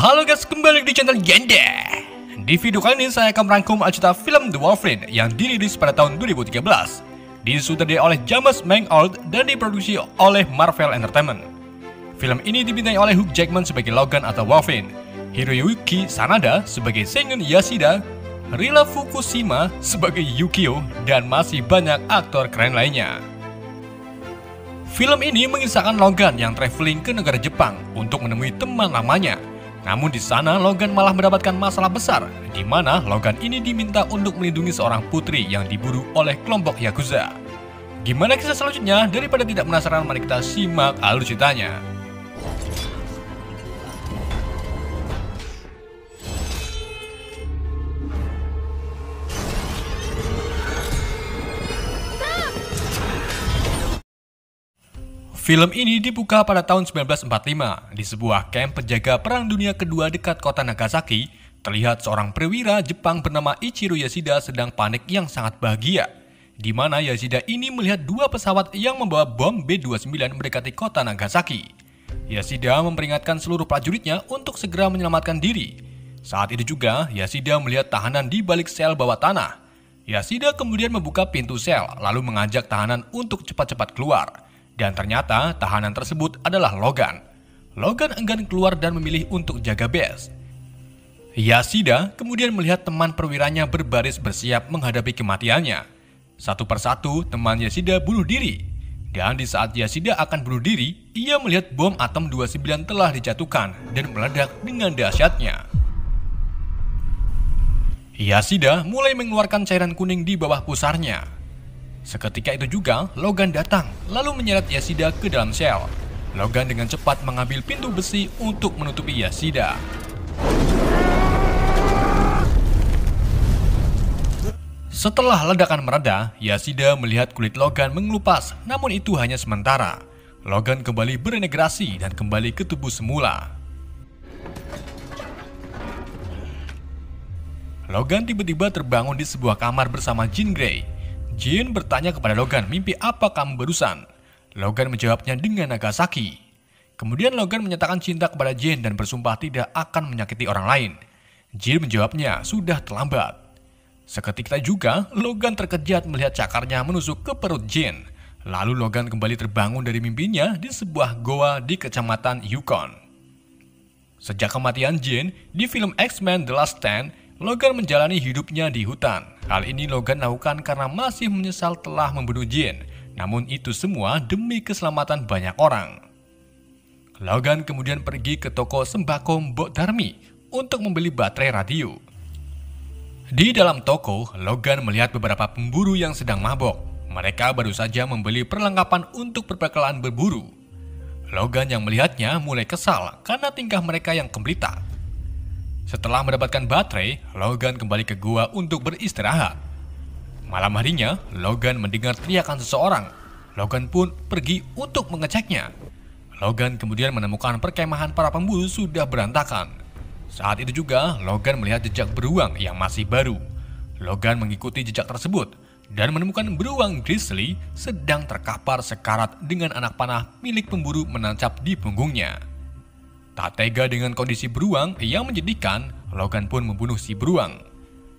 Halo guys, kembali di channel Yanda. Di video kali ini saya akan merangkum cerita film The Wolverine yang dirilis pada tahun 2013, disutradarai oleh James Mangold dan diproduksi oleh Marvel Entertainment. Film ini dibintangi oleh Hugh Jackman sebagai Logan atau Wolverine, Hiroyuki Sanada sebagai Sengun Yashida, Rila Fukushima sebagai Yukio, dan masih banyak aktor keren lainnya. Film ini mengisahkan Logan yang traveling ke negara Jepang untuk menemui teman lamanya. Namun di sana Logan malah mendapatkan masalah besar, di mana Logan ini diminta untuk melindungi seorang putri yang diburu oleh kelompok Yakuza. Gimana kisah selanjutnya? Daripada tidak penasaran, mari kita simak alur ceritanya. Film ini dibuka pada tahun 1945 di sebuah kamp penjaga Perang Dunia Kedua dekat kota Nagasaki. Terlihat seorang perwira Jepang bernama Ichiro Yashida sedang panik yang sangat bahagia, di mana Yashida ini melihat dua pesawat yang membawa bom B-29 mendekati kota Nagasaki. Yashida memperingatkan seluruh prajuritnya untuk segera menyelamatkan diri. Saat itu juga Yashida melihat tahanan di balik sel bawah tanah. Yashida kemudian membuka pintu sel lalu mengajak tahanan untuk cepat-cepat keluar. Dan ternyata tahanan tersebut adalah Logan. Logan enggan keluar dan memilih untuk jaga base. Yashida kemudian melihat teman perwiranya berbaris bersiap menghadapi kematiannya. Satu persatu teman Yashida bunuh diri. Dan di saat Yashida akan bunuh diri, ia melihat bom atom 29 telah dijatuhkan dan meledak dengan dahsyatnya. Yashida mulai mengeluarkan cairan kuning di bawah pusarnya. Seketika itu juga, Logan datang, lalu menyeret Yashida ke dalam sel. Logan dengan cepat mengambil pintu besi untuk menutupi Yashida. Setelah ledakan mereda, Yashida melihat kulit Logan mengelupas, namun itu hanya sementara. Logan kembali beregenerasi dan kembali ke tubuh semula. Logan tiba-tiba terbangun di sebuah kamar bersama Jean Grey. Jean bertanya kepada Logan, mimpi apa kamu barusan? Logan menjawabnya dengan Nagasaki. Kemudian Logan menyatakan cinta kepada Jean dan bersumpah tidak akan menyakiti orang lain. Jean menjawabnya, sudah terlambat. Seketika juga, Logan terkejut melihat cakarnya menusuk ke perut Jean. Lalu Logan kembali terbangun dari mimpinya di sebuah goa di kecamatan Yukon. Sejak kematian Jean, di film X-Men The Last Stand, Logan menjalani hidupnya di hutan. Hal ini Logan lakukan karena masih menyesal telah membunuh Jean. Namun itu semua demi keselamatan banyak orang. Logan kemudian pergi ke toko sembako Mbok Darmi untuk membeli baterai radio. Di dalam toko, Logan melihat beberapa pemburu yang sedang mabok. Mereka baru saja membeli perlengkapan untuk perbekalan berburu. Logan yang melihatnya mulai kesal karena tingkah mereka yang kemblitak. Setelah mendapatkan baterai, Logan kembali ke gua untuk beristirahat. Malam harinya, Logan mendengar teriakan seseorang. Logan pun pergi untuk mengeceknya. Logan kemudian menemukan perkemahan para pemburu sudah berantakan. Saat itu juga, Logan melihat jejak beruang yang masih baru. Logan mengikuti jejak tersebut dan menemukan beruang grizzly sedang terkapar sekarat dengan anak panah milik pemburu menancap di punggungnya. Tak tega dengan kondisi beruang yang menyedihkan, Logan pun membunuh si beruang.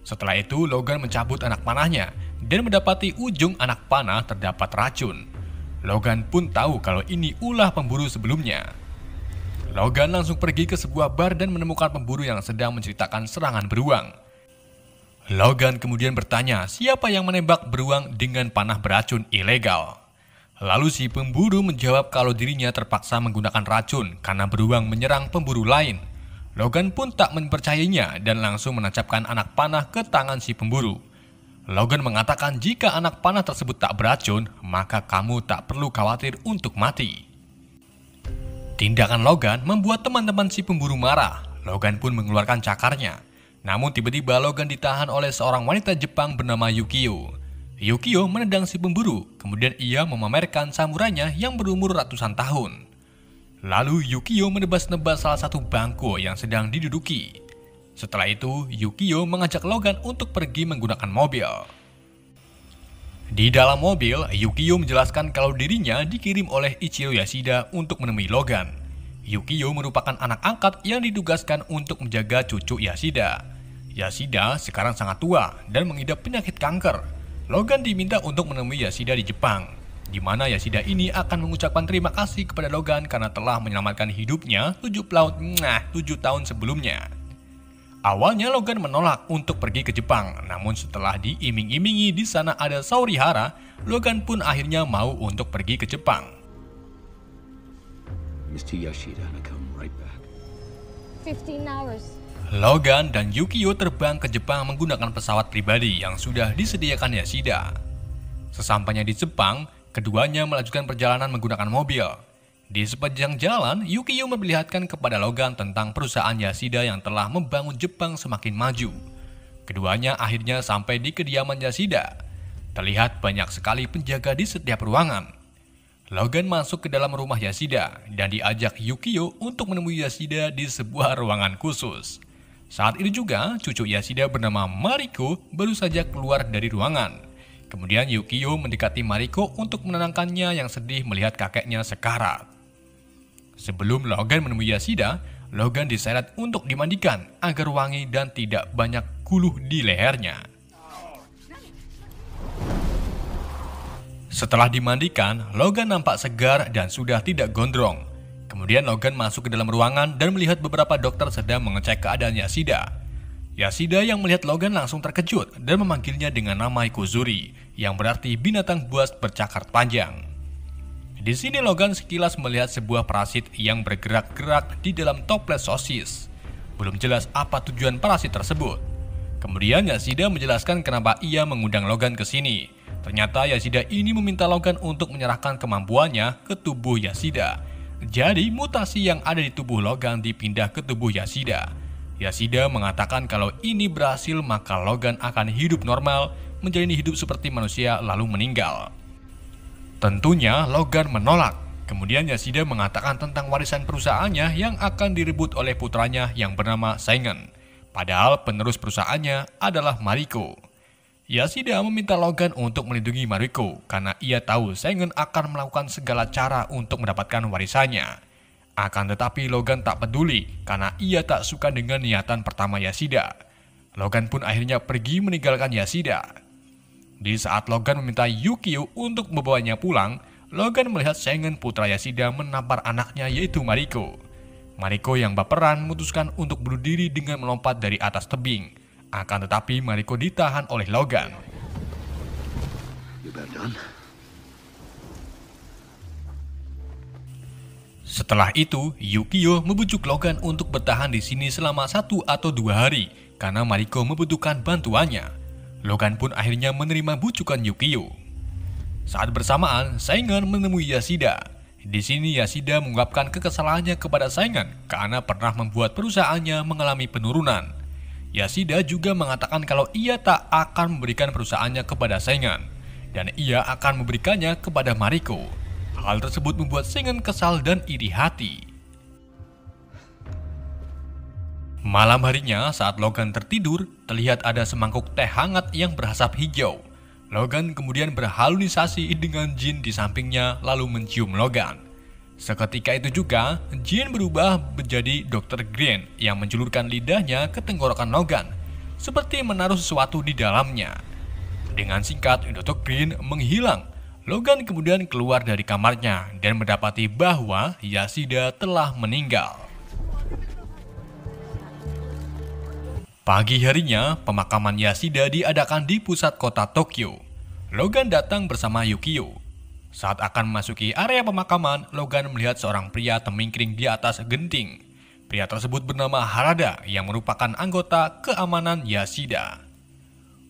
Setelah itu, Logan mencabut anak panahnya dan mendapati ujung anak panah terdapat racun. Logan pun tahu kalau ini ulah pemburu sebelumnya. Logan langsung pergi ke sebuah bar dan menemukan pemburu yang sedang menceritakan serangan beruang. Logan kemudian bertanya siapa yang menembak beruang dengan panah beracun ilegal. Lalu si pemburu menjawab kalau dirinya terpaksa menggunakan racun karena beruang menyerang pemburu lain. Logan pun tak mempercayainya dan langsung menancapkan anak panah ke tangan si pemburu. Logan mengatakan jika anak panah tersebut tak beracun, maka kamu tak perlu khawatir untuk mati. Tindakan Logan membuat teman-teman si pemburu marah. Logan pun mengeluarkan cakarnya. Namun tiba-tiba Logan ditahan oleh seorang wanita Jepang bernama Yukio. Yukio menendang si pemburu, kemudian ia memamerkan samurainya yang berumur ratusan tahun. Lalu Yukio menebas-nebas salah satu bangku yang sedang diduduki. Setelah itu, Yukio mengajak Logan untuk pergi menggunakan mobil. Di dalam mobil, Yukio menjelaskan kalau dirinya dikirim oleh Ichiro Yashida untuk menemui Logan. Yukio merupakan anak angkat yang ditugaskan untuk menjaga cucu Yashida. Yashida sekarang sangat tua dan mengidap penyakit kanker. Logan diminta untuk menemui Yashida di Jepang, di mana Yashida ini akan mengucapkan terima kasih kepada Logan karena telah menyelamatkan hidupnya 7 tahun sebelumnya. Awalnya Logan menolak untuk pergi ke Jepang, namun setelah diiming-imingi di sana ada Saurihara, Logan pun akhirnya mau untuk pergi ke Jepang. Mr. Yoshida, I come right back. 15 hours. Logan dan Yukio terbang ke Jepang menggunakan pesawat pribadi yang sudah disediakan Yashida. Sesampainya di Jepang, keduanya melanjutkan perjalanan menggunakan mobil. Di sepanjang jalan, Yukio memperlihatkan kepada Logan tentang perusahaan Yashida yang telah membangun Jepang semakin maju. Keduanya akhirnya sampai di kediaman Yashida. Terlihat banyak sekali penjaga di setiap ruangan. Logan masuk ke dalam rumah Yashida dan diajak Yukio untuk menemui Yashida di sebuah ruangan khusus. Saat itu juga, cucu Yashida bernama Mariko baru saja keluar dari ruangan. Kemudian Yukio mendekati Mariko untuk menenangkannya yang sedih melihat kakeknya sekarat. Sebelum Logan menemui Yashida, Logan diseret untuk dimandikan agar wangi dan tidak banyak guluh di lehernya. Setelah dimandikan, Logan nampak segar dan sudah tidak gondrong. Kemudian Logan masuk ke dalam ruangan dan melihat beberapa dokter sedang mengecek keadaan Yashida. Yashida yang melihat Logan langsung terkejut dan memanggilnya dengan nama Ikuzuri, yang berarti binatang buas bercakar panjang. Di sini Logan sekilas melihat sebuah parasit yang bergerak-gerak di dalam toples sosis. Belum jelas apa tujuan parasit tersebut. Kemudian Yashida menjelaskan kenapa ia mengundang Logan ke sini. Ternyata Yashida ini meminta Logan untuk menyerahkan kemampuannya ke tubuh Yashida. Jadi mutasi yang ada di tubuh Logan dipindah ke tubuh Yashida. Yashida mengatakan kalau ini berhasil maka Logan akan hidup normal, menjalani hidup seperti manusia lalu meninggal. Tentunya Logan menolak. Kemudian Yashida mengatakan tentang warisan perusahaannya yang akan direbut oleh putranya yang bernama Sengen. Padahal penerus perusahaannya adalah Mariko. Yashida meminta Logan untuk melindungi Mariko karena ia tahu Sengen akan melakukan segala cara untuk mendapatkan warisannya. Akan tetapi Logan tak peduli karena ia tak suka dengan niatan pertama Yashida. Logan pun akhirnya pergi meninggalkan Yashida. Di saat Logan meminta Yukio untuk membawanya pulang, Logan melihat Sengen putra Yashida menampar anaknya yaitu Mariko. Mariko yang baperan memutuskan untuk bunuh diri dengan melompat dari atas tebing. Akan tetapi Mariko ditahan oleh Logan. Setelah itu, Yukio membujuk Logan untuk bertahan di sini selama 1 atau 2 hari karena Mariko membutuhkan bantuannya. Logan pun akhirnya menerima bujukan Yukio. Saat bersamaan, Sengen menemui Yashida. Di sini Yashida mengungkapkan kekesalannya kepada Sengen karena pernah membuat perusahaannya mengalami penurunan. Yashida juga mengatakan kalau ia tak akan memberikan perusahaannya kepada Sengen dan ia akan memberikannya kepada Mariko. Hal tersebut membuat Sengen kesal dan iri hati. Malam harinya saat Logan tertidur, terlihat ada semangkuk teh hangat yang berasap hijau. Logan kemudian berhalusinasi dengan Jin di sampingnya lalu mencium Logan. Seketika itu juga, Jin berubah menjadi Dr. Green yang menjulurkan lidahnya ke tenggorokan Logan, seperti menaruh sesuatu di dalamnya. Dengan singkat, Dr. Green menghilang. Logan kemudian keluar dari kamarnya dan mendapati bahwa Yashida telah meninggal. Pagi harinya, pemakaman Yashida diadakan di pusat kota Tokyo. Logan datang bersama Yukio. Saat akan memasuki area pemakaman, Logan melihat seorang pria temingkring di atas genting. Pria tersebut bernama Harada yang merupakan anggota keamanan Yashida.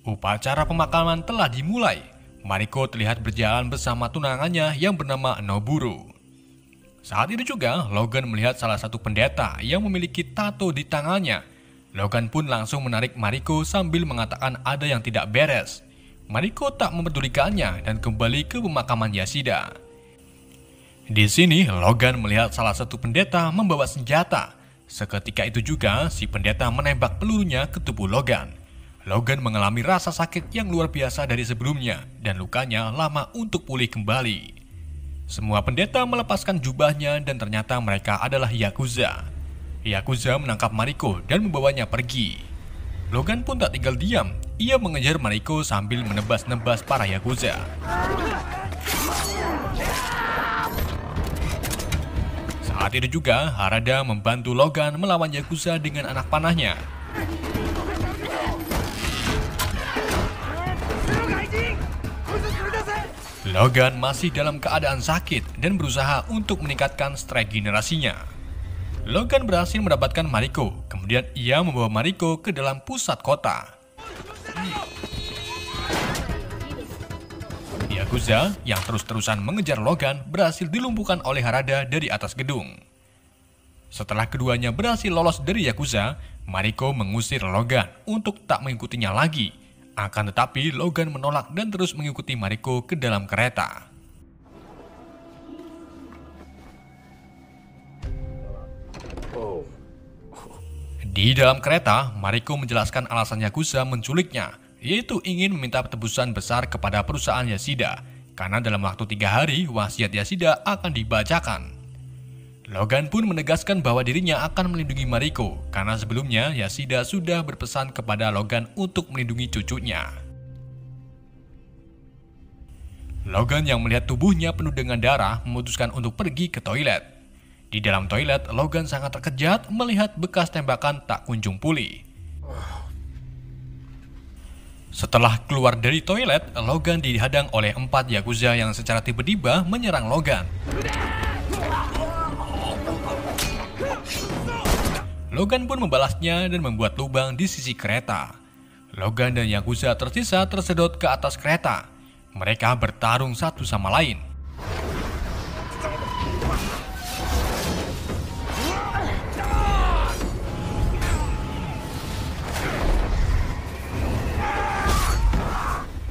Upacara pemakaman telah dimulai. Mariko terlihat berjalan bersama tunangannya yang bernama Noburo. Saat itu juga, Logan melihat salah satu pendeta yang memiliki tato di tangannya. Logan pun langsung menarik Mariko sambil mengatakan ada yang tidak beres. Mariko tak mempedulikannya dan kembali ke pemakaman Yashida. Di sini, Logan melihat salah satu pendeta membawa senjata. Seketika itu juga, si pendeta menembak pelurunya ke tubuh Logan. Logan mengalami rasa sakit yang luar biasa dari sebelumnya dan lukanya lama untuk pulih kembali. Semua pendeta melepaskan jubahnya dan ternyata mereka adalah Yakuza. Yakuza menangkap Mariko dan membawanya pergi. Logan pun tak tinggal diam. Ia mengejar Mariko sambil menebas-nebas para Yakuza. Saat itu juga, Harada membantu Logan melawan Yakuza dengan anak panahnya. Logan masih dalam keadaan sakit dan berusaha untuk meningkatkan strike generasinya. Logan berhasil mendapatkan Mariko, kemudian ia membawa Mariko ke dalam pusat kota. Yakuza yang terus-terusan mengejar Logan berhasil dilumpuhkan oleh Harada dari atas gedung. Setelah keduanya berhasil lolos dari Yakuza, Mariko mengusir Logan untuk tak mengikutinya lagi. Akan tetapi Logan menolak dan terus mengikuti Mariko ke dalam kereta. Di dalam kereta, Mariko menjelaskan alasan Yakuza menculiknya, yaitu ingin meminta tebusan besar kepada perusahaan Yashida, karena dalam waktu 3 hari wasiat Yashida akan dibacakan. Logan pun menegaskan bahwa dirinya akan melindungi Mariko, karena sebelumnya Yashida sudah berpesan kepada Logan untuk melindungi cucunya. Logan yang melihat tubuhnya penuh dengan darah memutuskan untuk pergi ke toilet. Di dalam toilet, Logan sangat terkejut melihat bekas tembakan tak kunjung pulih. Setelah keluar dari toilet, Logan dihadang oleh 4 Yakuza yang secara tiba-tiba menyerang Logan. Logan pun membalasnya dan membuat lubang di sisi kereta. Logan dan Yakuza tersisa tersedot ke atas kereta. Mereka bertarung satu sama lain.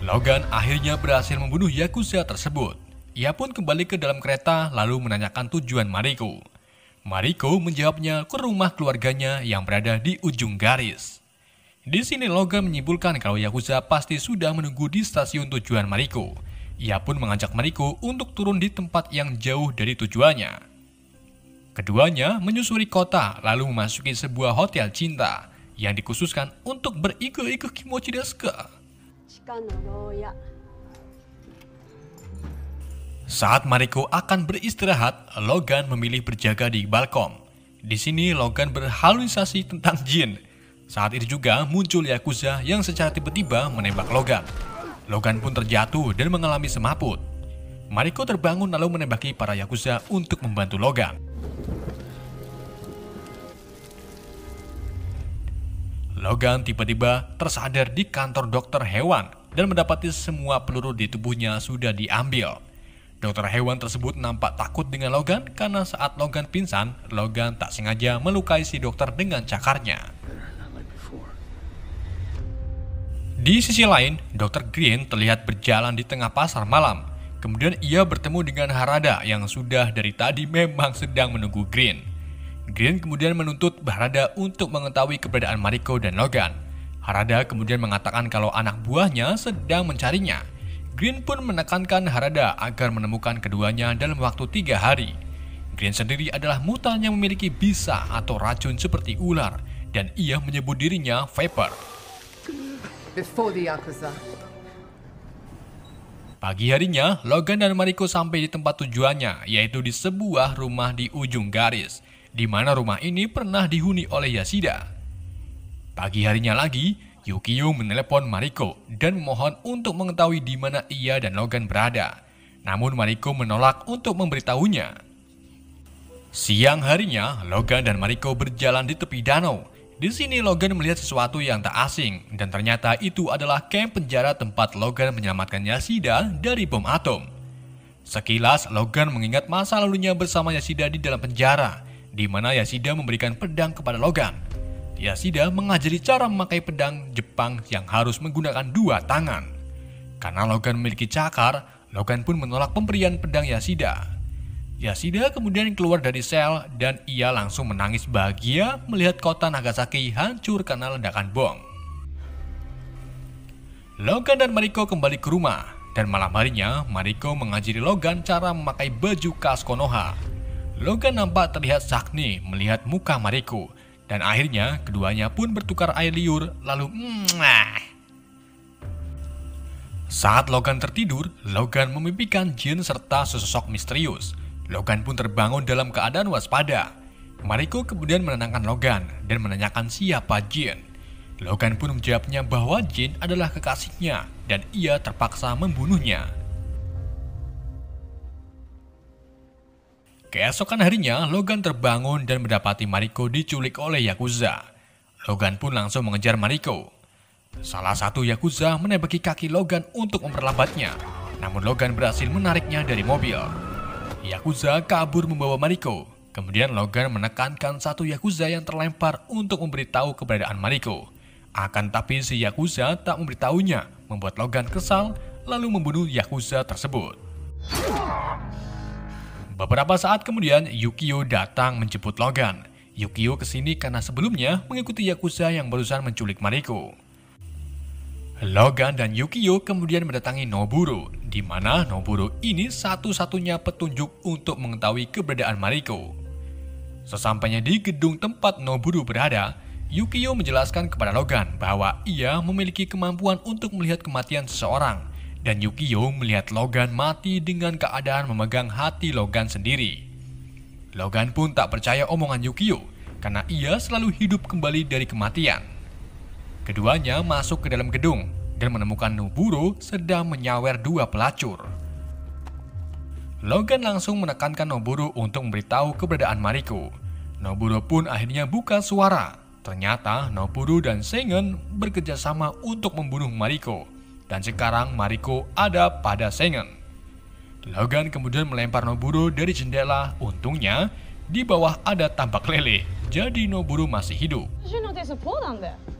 Logan akhirnya berhasil membunuh Yakuza tersebut. Ia pun kembali ke dalam kereta lalu menanyakan tujuan Mariko. Mariko menjawabnya ke rumah keluarganya yang berada di ujung garis. Di sini Logan menyimpulkan kalau Yakuza pasti sudah menunggu di stasiun tujuan Mariko. Ia pun mengajak Mariko untuk turun di tempat yang jauh dari tujuannya. Keduanya menyusuri kota lalu memasuki sebuah hotel cinta yang dikhususkan untuk beriko-iko kimochi desu ka? Saat Mariko akan beristirahat, Logan memilih berjaga di balkon. Di sini Logan berhalusinasi tentang jin. Saat itu juga muncul Yakuza yang secara tiba-tiba menembak Logan. Logan pun terjatuh dan mengalami semaput. Mariko terbangun lalu menembaki para Yakuza untuk membantu Logan. Logan tiba-tiba tersadar di kantor dokter hewan dan mendapati semua peluru di tubuhnya sudah diambil. Dokter hewan tersebut nampak takut dengan Logan karena saat Logan pingsan, Logan tak sengaja melukai si dokter dengan cakarnya. Di sisi lain, Dr. Green terlihat berjalan di tengah pasar malam. Kemudian ia bertemu dengan Harada yang sudah dari tadi memang sedang menunggu Green. Green kemudian menuntut Harada untuk mengetahui keberadaan Mariko dan Logan. Harada kemudian mengatakan kalau anak buahnya sedang mencarinya. Green pun menekankan Harada agar menemukan keduanya dalam waktu 3 hari. Green sendiri adalah mutan yang memiliki bisa atau racun seperti ular dan ia menyebut dirinya Viper. Before the Yakuza. Pagi harinya, Logan dan Mariko sampai di tempat tujuannya, yaitu di sebuah rumah di ujung garis, di mana rumah ini pernah dihuni oleh Yashida. Pagi harinya lagi, Yukio menelepon Mariko dan memohon untuk mengetahui di mana ia dan Logan berada. Namun Mariko menolak untuk memberitahunya. Siang harinya, Logan dan Mariko berjalan di tepi danau. Di sini Logan melihat sesuatu yang tak asing dan ternyata itu adalah kamp penjara tempat Logan menyelamatkan Yashida dari bom atom. Sekilas Logan mengingat masa lalunya bersama Yashida di dalam penjara, di mana Yashida memberikan pedang kepada Logan. Yashida mengajari cara memakai pedang Jepang yang harus menggunakan 2 tangan. Karena Logan memiliki cakar, Logan pun menolak pemberian pedang Yashida. Yashida kemudian keluar dari sel dan ia langsung menangis bahagia melihat kota Nagasaki hancur karena ledakan bom. Logan dan Mariko kembali ke rumah. Dan malam harinya, Mariko mengajari Logan cara memakai baju khas Konoha. Logan nampak terlihat sakni melihat muka Mariko, dan akhirnya keduanya pun bertukar air liur lalu Saat Logan tertidur, Logan memimpikan Jin serta sesosok misterius. Logan pun terbangun dalam keadaan waspada. Mariko kemudian menenangkan Logan dan menanyakan siapa Jin. Logan pun menjawabnya bahwa Jin adalah kekasihnya dan ia terpaksa membunuhnya. Keesokan harinya, Logan terbangun dan mendapati Mariko diculik oleh Yakuza. Logan pun langsung mengejar Mariko. Salah satu Yakuza menembaki kaki Logan untuk memperlambatnya, namun Logan berhasil menariknya dari mobil. Yakuza kabur membawa Mariko. Kemudian Logan menekankan satu Yakuza yang terlempar untuk memberitahu keberadaan Mariko. Akan tapi si Yakuza tak memberitahunya, membuat Logan kesal lalu membunuh Yakuza tersebut. Beberapa saat kemudian, Yukio datang menjemput Logan. Yukio kesini karena sebelumnya mengikuti Yakuza yang barusan menculik Mariko. Logan dan Yukio kemudian mendatangi Noburo, di mana Noburo ini satu-satunya petunjuk untuk mengetahui keberadaan Mariko. Sesampainya di gedung tempat Noburo berada, Yukio menjelaskan kepada Logan bahwa ia memiliki kemampuan untuk melihat kematian seseorang, dan Yukio melihat Logan mati dengan keadaan memegang hati Logan sendiri. Logan pun tak percaya omongan Yukio, karena ia selalu hidup kembali dari kematian. Keduanya masuk ke dalam gedung dan menemukan Noburo sedang menyawer dua pelacur. Logan langsung menekankan Noburo untuk memberitahu keberadaan Mariko. Noburo pun akhirnya buka suara. Ternyata Noburo dan Sengen bekerja sama untuk membunuh Mariko. Dan sekarang Mariko ada pada Sengen. Logan kemudian melempar Noburo dari jendela. Untungnya di bawah ada tambak lele. Jadi Noburo masih hidup.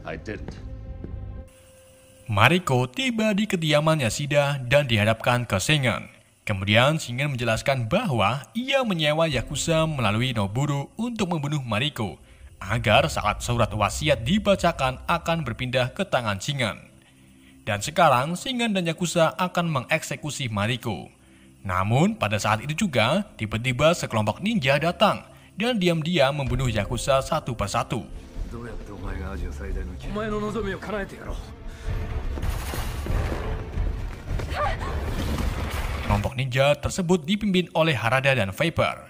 I didn't. Mariko tiba di kediaman Yashida dan dihadapkan ke Sengen. Kemudian Sengen menjelaskan bahwa ia menyewa Yakuza melalui Noburo untuk membunuh Mariko, agar saat surat wasiat dibacakan akan berpindah ke tangan Sengen. Dan sekarang Sengen dan Yakuza akan mengeksekusi Mariko. Namun pada saat itu juga tiba-tiba sekelompok ninja datang dan diam-diam membunuh Yakuza satu persatu. Kelompok ninja tersebut dipimpin oleh Harada dan Viper.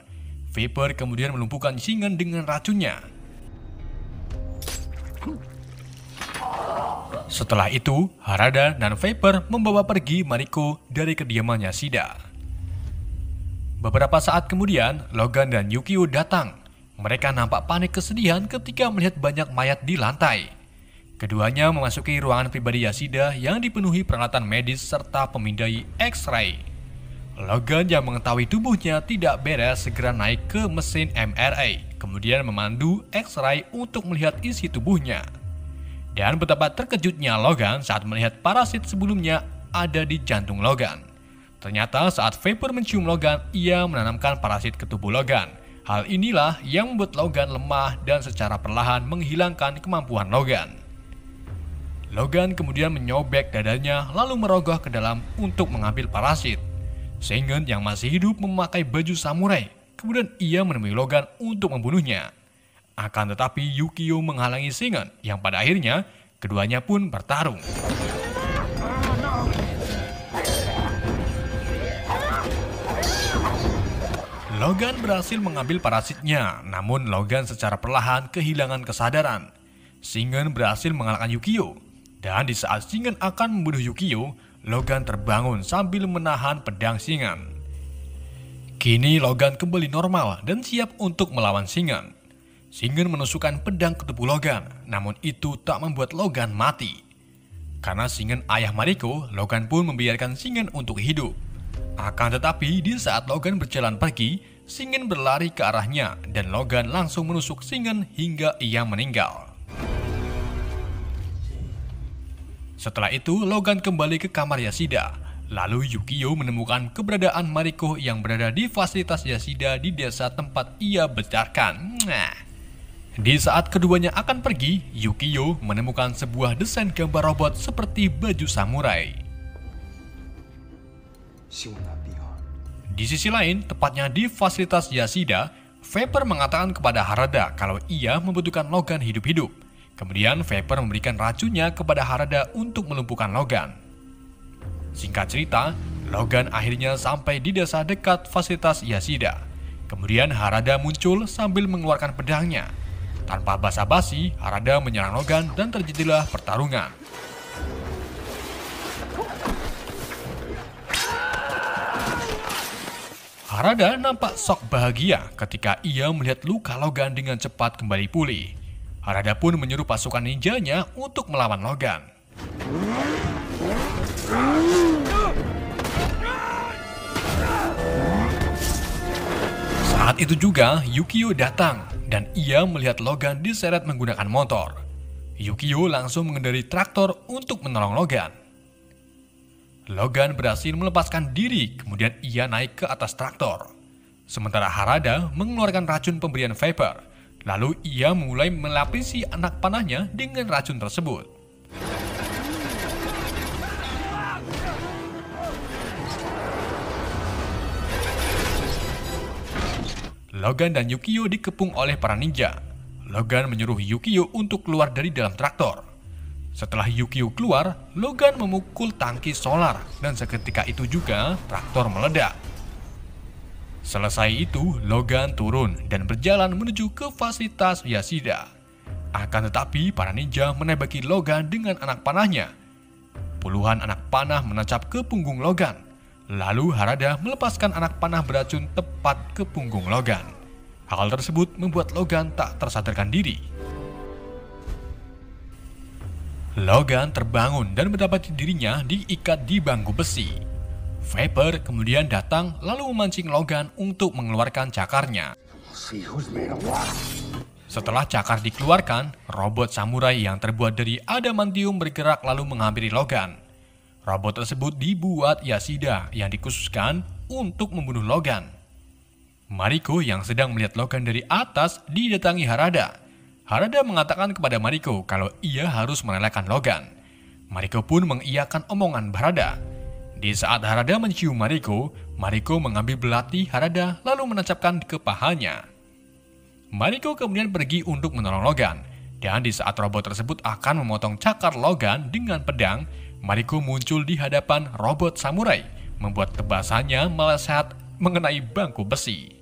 Viper kemudian melumpuhkan Sengen dengan racunnya. Setelah itu, Harada dan Viper membawa pergi Mariko dari kediaman Yashida. Beberapa saat kemudian, Logan dan Yukio datang. Mereka nampak panik kesedihan ketika melihat banyak mayat di lantai. Keduanya memasuki ruangan pribadi Yashida yang dipenuhi peralatan medis serta pemindai X-ray. Logan yang mengetahui tubuhnya tidak beres segera naik ke mesin MRI, kemudian memandu X-ray untuk melihat isi tubuhnya. Dan betapa terkejutnya Logan saat melihat parasit sebelumnya ada di jantung Logan. Ternyata saat Viper mencium Logan, ia menanamkan parasit ke tubuh Logan. Hal inilah yang membuat Logan lemah dan secara perlahan menghilangkan kemampuan Logan. Logan kemudian menyobek dadanya lalu merogoh ke dalam untuk mengambil parasit. Sengen yang masih hidup memakai baju samurai. Kemudian ia menemui Logan untuk membunuhnya. Akan tetapi Yukio menghalangi Sengen yang pada akhirnya keduanya pun bertarung. Logan berhasil mengambil parasitnya, namun Logan secara perlahan kehilangan kesadaran. Sengen berhasil mengalahkan Yukio, dan di saat Sengen akan membunuh Yukio, Logan terbangun sambil menahan pedang Sengen. Kini Logan kembali normal dan siap untuk melawan Sengen. Sengen menusukkan pedang ke tubuh Logan, namun itu tak membuat Logan mati. Karena Sengen ayah Mariko, Logan pun membiarkan Sengen untuk hidup. Akan tetapi di saat Logan berjalan pergi, Sengen berlari ke arahnya dan Logan langsung menusuk Sengen hingga ia meninggal. Setelah itu Logan kembali ke kamar Yashida. Lalu Yukio menemukan keberadaan Mariko yang berada di fasilitas Yashida di desa tempat ia besarkan. Di saat keduanya akan pergi, Yukio menemukan sebuah desain gambar robot seperti baju samurai. Di sisi lain, tepatnya di fasilitas Yashida, Viper mengatakan kepada Harada kalau ia membutuhkan Logan hidup-hidup. Kemudian Viper memberikan racunnya kepada Harada untuk melumpuhkan Logan. Singkat cerita, Logan akhirnya sampai di desa dekat fasilitas Yashida. Kemudian Harada muncul sambil mengeluarkan pedangnya. Tanpa basa-basi, Harada menyerang Logan dan terjadilah pertarungan. Harada nampak sok bahagia ketika ia melihat luka Logan dengan cepat kembali pulih. Harada pun menyuruh pasukan ninjanya untuk melawan Logan. Saat itu juga Yukio datang dan ia melihat Logan diseret menggunakan motor. Yukio langsung mengendarai traktor untuk menolong Logan. Logan berhasil melepaskan diri, kemudian ia naik ke atas traktor. Sementara Harada mengeluarkan racun pemberian Viper, lalu ia mulai melapisi anak panahnya dengan racun tersebut. Logan dan Yukio dikepung oleh para ninja. Logan menyuruh Yukio untuk keluar dari dalam traktor. Setelah Yukio keluar, Logan memukul tangki solar dan seketika itu juga traktor meledak. Selesai itu, Logan turun dan berjalan menuju ke fasilitas Yashida. Akan tetapi, para ninja menembaki Logan dengan anak panahnya. Puluhan anak panah menancap ke punggung Logan. Lalu Harada melepaskan anak panah beracun tepat ke punggung Logan. Hal tersebut membuat Logan tak tersadarkan diri. Logan terbangun dan mendapati dirinya diikat di bangku besi. Viper kemudian datang lalu memancing Logan untuk mengeluarkan cakarnya. Setelah cakar dikeluarkan, robot samurai yang terbuat dari adamantium bergerak lalu menghampiri Logan. Robot tersebut dibuat Yashida yang dikhususkan untuk membunuh Logan. Mariko yang sedang melihat Logan dari atas didatangi Harada. Harada mengatakan kepada Mariko kalau ia harus merelakan Logan. Mariko pun mengiyakan omongan Harada. Di saat Harada mencium Mariko, Mariko mengambil belati Harada lalu menancapkan ke pahanya. Mariko kemudian pergi untuk menolong Logan. Dan di saat robot tersebut akan memotong cakar Logan dengan pedang, Mariko muncul di hadapan robot samurai, membuat tebasannya meleset mengenai bangku besi.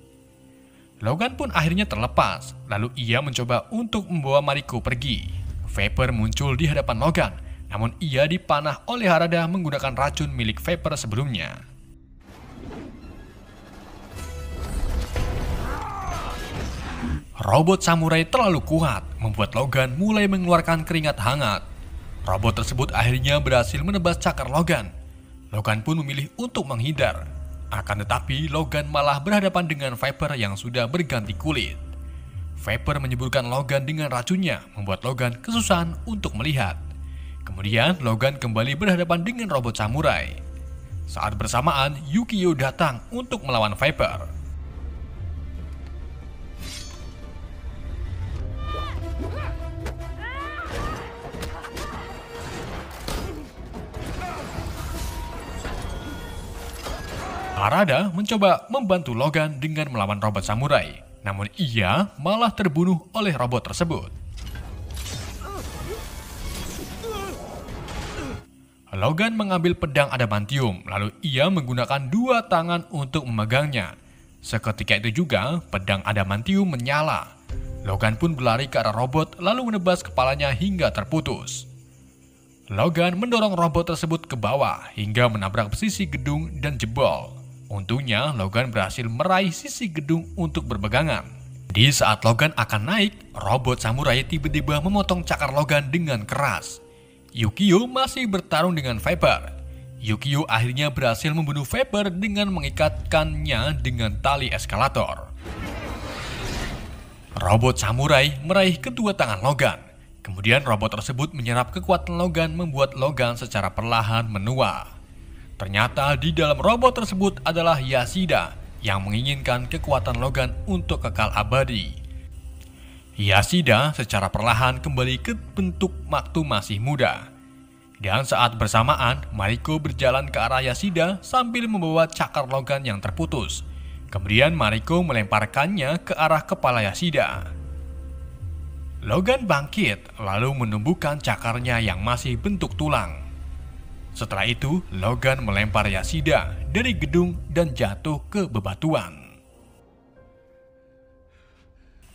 Logan pun akhirnya terlepas, lalu ia mencoba untuk membawa Mariko pergi. Viper muncul di hadapan Logan, namun ia dipanah oleh Harada menggunakan racun milik Viper sebelumnya. Robot samurai terlalu kuat, membuat Logan mulai mengeluarkan keringat hangat. Robot tersebut akhirnya berhasil menebas cakar Logan. Logan pun memilih untuk menghindar. Akan tetapi, Logan malah berhadapan dengan Viper yang sudah berganti kulit. Viper menyemburkan Logan dengan racunnya, membuat Logan kesusahan untuk melihat. Kemudian, Logan kembali berhadapan dengan robot samurai. Saat bersamaan, Yukio datang untuk melawan Viper. Harada mencoba membantu Logan dengan melawan robot samurai, namun ia malah terbunuh oleh robot tersebut. Logan mengambil pedang adamantium, lalu ia menggunakan dua tangan untuk memegangnya. Seketika itu juga, pedang adamantium menyala. Logan pun berlari ke arah robot, lalu menebas kepalanya hingga terputus. Logan mendorong robot tersebut ke bawah hingga menabrak sisi gedung dan jebol. Untungnya, Logan berhasil meraih sisi gedung untuk berpegangan. Di saat Logan akan naik, robot samurai tiba-tiba memotong cakar Logan dengan keras. Yukio masih bertarung dengan Viper. Yukio akhirnya berhasil membunuh Viper dengan mengikatkannya dengan tali eskalator. Robot samurai meraih kedua tangan Logan. Kemudian robot tersebut menyerap kekuatan Logan membuat Logan secara perlahan menua. Ternyata di dalam robot tersebut adalah Yashida yang menginginkan kekuatan Logan untuk kekal abadi. Yashida secara perlahan kembali ke bentuk waktu masih muda. Dan saat bersamaan, Mariko berjalan ke arah Yashida sambil membawa cakar Logan yang terputus. Kemudian Mariko melemparkannya ke arah kepala Yashida. Logan bangkit lalu menumbuhkan cakarnya yang masih bentuk tulang. Setelah itu, Logan melempar Yashida dari gedung dan jatuh ke bebatuan.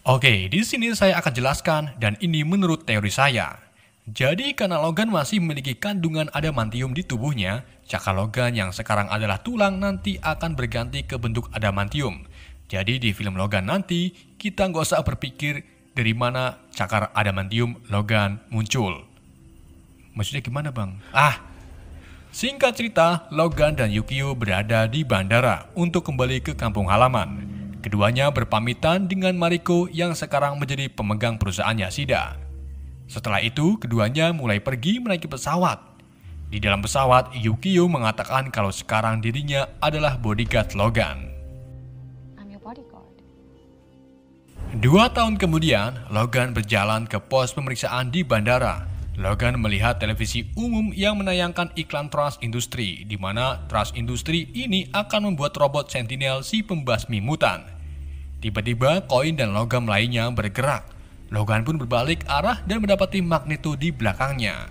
Oke, di sini saya akan jelaskan dan ini menurut teori saya. Jadi karena Logan masih memiliki kandungan adamantium di tubuhnya, cakar Logan yang sekarang adalah tulang nanti akan berganti ke bentuk adamantium. Jadi di film Logan nanti, kita nggak usah berpikir dari mana cakar adamantium Logan muncul. Maksudnya gimana bang? Singkat cerita, Logan dan Yukio berada di bandara untuk kembali ke kampung halaman. Keduanya berpamitan dengan Mariko yang sekarang menjadi pemegang perusahaan Yashida. Setelah itu, keduanya mulai pergi menaiki pesawat. Di dalam pesawat, Yukio mengatakan kalau sekarang dirinya adalah bodyguard Logan. I'm your bodyguard. 2 tahun kemudian, Logan berjalan ke pos pemeriksaan di bandara. Logan melihat televisi umum yang menayangkan iklan Trust Industry, di mana Trust Industry ini akan membuat robot Sentinel si pembasmi mutan. Tiba-tiba, koin dan logam lainnya bergerak. Logan pun berbalik arah dan mendapati Magneto di belakangnya.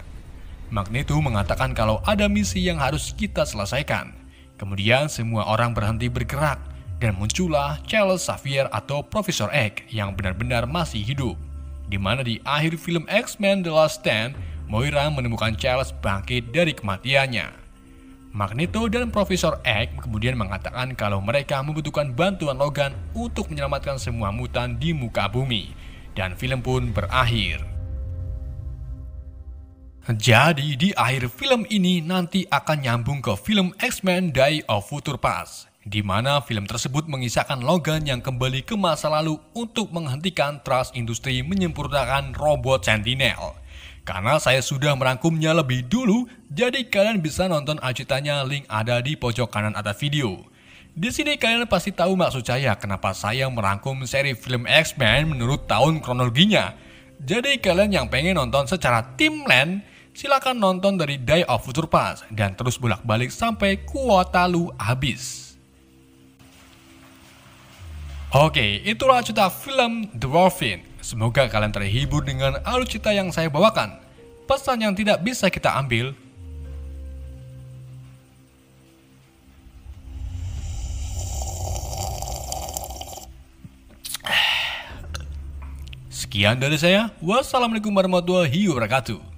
Magneto mengatakan kalau ada misi yang harus kita selesaikan. Kemudian semua orang berhenti bergerak dan muncullah Charles Xavier atau Profesor X yang benar-benar masih hidup. Di mana di akhir film X-Men The Last Stand, Moira menemukan Charles bangkit dari kematiannya. Magneto dan Profesor X kemudian mengatakan kalau mereka membutuhkan bantuan Logan untuk menyelamatkan semua mutan di muka bumi. Dan film pun berakhir. Jadi di akhir film ini nanti akan nyambung ke film X-Men Days of Future Past, di mana film tersebut mengisahkan Logan yang kembali ke masa lalu untuk menghentikan Trust Industry menyempurnakan robot Sentinel. Karena saya sudah merangkumnya lebih dulu, jadi kalian bisa nonton acutannya, link ada di pojok kanan atas video. Di sini kalian pasti tahu maksud saya kenapa saya merangkum seri film X-Men menurut tahun kronologinya. Jadi kalian yang pengen nonton secara timeline, silakan nonton dari Days of Future Past dan terus bolak-balik sampai kuota lu habis. Oke, itulah cerita film The Wolverine. Semoga kalian terhibur dengan alur cerita yang saya bawakan. Pesan yang tidak bisa kita ambil, sekian dari saya. Wassalamualaikum warahmatullahi wabarakatuh.